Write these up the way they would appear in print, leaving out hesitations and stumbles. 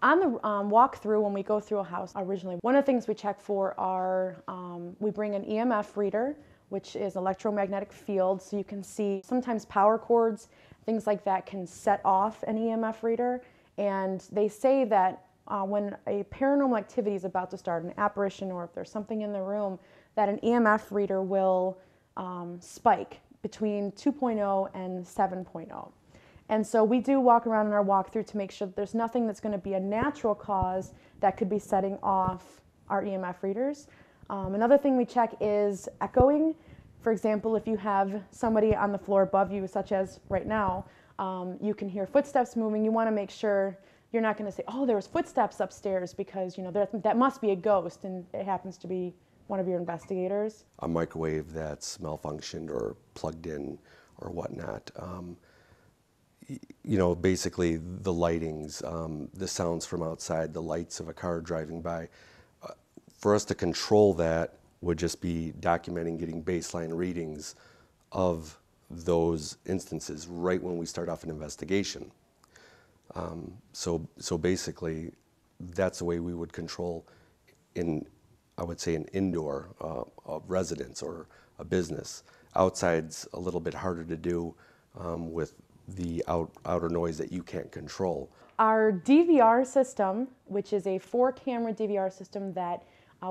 On the walkthrough, when we go through a house, originally, one of the things we check for are, we bring an EMF reader, which is electromagnetic field, so you can see sometimes power cords, things like that can set off an EMF reader. And they say that when a paranormal activity is about to start, an apparition, or if there's something in the room, that an EMF reader will spike between 2.0 and 7.0. And so we do walk around in our walkthrough to make sure that there's nothing that's going to be a natural cause that could be setting off our EMF readers. Another thing we check is echoing. For example, if you have somebody on the floor above you, such as right now, you can hear footsteps moving. You want to make sure you're not going to say, oh, there was footsteps upstairs, because that must be a ghost, and it happens to be one of your investigators. A microwave that's malfunctioned or plugged in or whatnot. Basically the lightings, the sounds from outside, the lights of a car driving by. For us to control that would just be documenting, getting baseline readings of those instances right when we start off an investigation. So basically, that's the way we would control I would say, an indoor residence or a business. Outside's a little bit harder to do with the outer noise that you can't control. Our DVR system, which is a 4-camera DVR system that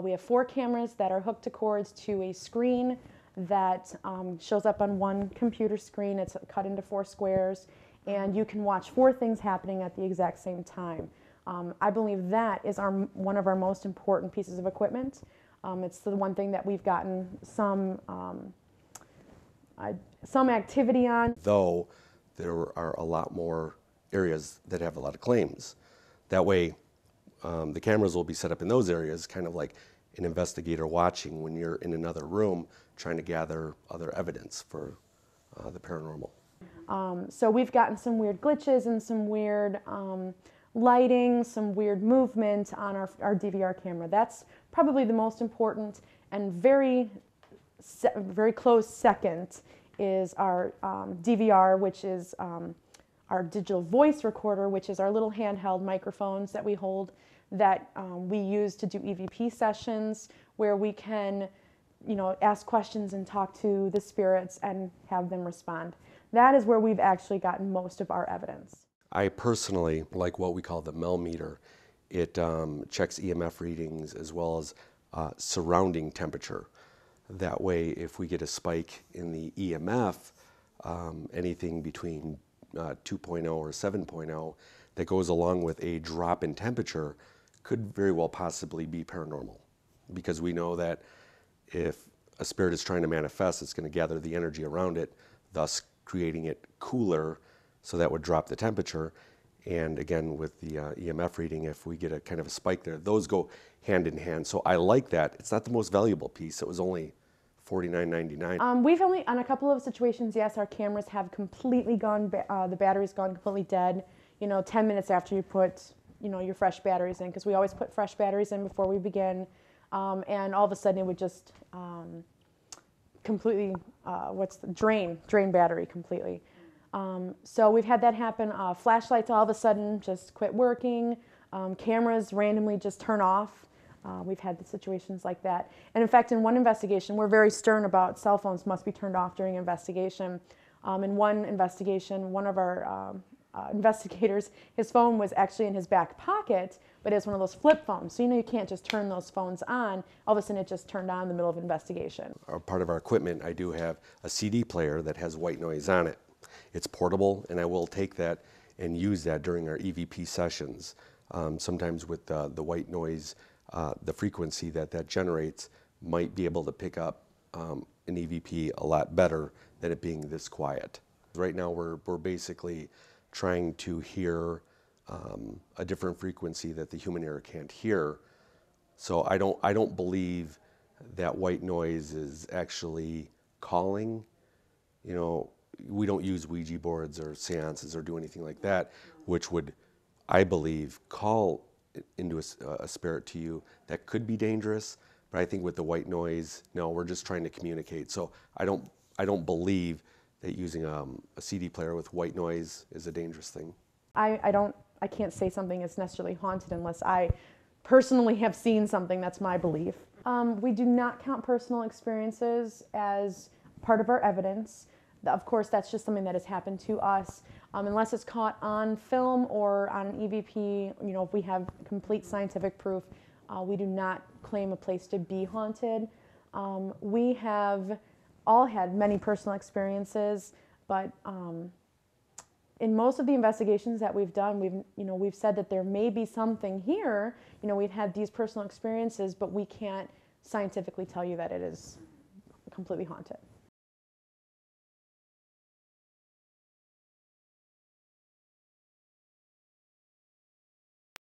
we have 4 cameras that are hooked to cords to a screen that shows up on one computer screen. It's cut into 4 squares, and you can watch 4 things happening at the exact same time. I believe that is one of our most important pieces of equipment. It's the one thing that we've gotten some activity on. Though there are a lot more areas that have a lot of claims. That way, the cameras will be set up in those areas, kind of like an investigator watching when you're in another room trying to gather other evidence for the paranormal. So we've gotten some weird glitches and some weird lighting, some weird movement on our DVR camera. That's probably the most important, and very close second is our DVR, which is our digital voice recorder, which is our little handheld microphones that we hold that we use to do EVP sessions, where we can ask questions and talk to the spirits and have them respond. That is where we've actually gotten most of our evidence. I personally like what we call the MEL meter. It checks EMF readings as well as surrounding temperature. That way, if we get a spike in the EMF, anything between 2.0 or 7.0 that goes along with a drop in temperature could very well possibly be paranormal. Because we know that if a spirit is trying to manifest, it's going to gather the energy around it, thus creating it cooler, so that would drop the temperature. And again, with the EMF reading, if we get a kind of a spike there, those go hand in hand. So I like that. It's not the most valuable piece. It was only $49.99. We've only, on a couple of situations, yes, our cameras have completely gone, the battery's gone completely dead, 10 minutes after you put, your fresh batteries in, because we always put fresh batteries in before we begin. And all of a sudden it would just completely, drain battery completely. So we've had that happen. Flashlights all of a sudden just quit working. Cameras randomly just turn off. We've had the situations like that. And in fact, in one investigation, we're very stern about cell phones must be turned off during investigation. In one investigation, one of our investigators, his phone was actually in his back pocket, but it's one of those flip phones. So you can't just turn those phones on. All of a sudden it just turned on in the middle of investigation. Part of our equipment, I do have a CD player that has white noise on it. It's portable, and I will take that and use that during our EVP sessions. Sometimes with the white noise, the frequency that generates might be able to pick up an EVP a lot better than it being this quiet. Right now we're basically trying to hear a different frequency that the human ear can't hear. So I don't believe that white noise is actually calling. We don't use Ouija boards or seances or do anything like that, which would, I believe, call into a spirit to you that could be dangerous. But I think with the white noise, no, we're just trying to communicate. So I don't believe that using a CD player with white noise is a dangerous thing. I can't say something is necessarily haunted unless I personally have seen something. That's my belief. We do not count personal experiences as part of our evidence. Of course, that's just something that has happened to us. Unless it's caught on film or on an EVP, you know, if we have complete scientific proof, we do not claim a place to be haunted. We have all had many personal experiences, but in most of the investigations that we've done, we've said that there may be something here. You know, we've had these personal experiences, but we can't scientifically tell you that it is completely haunted.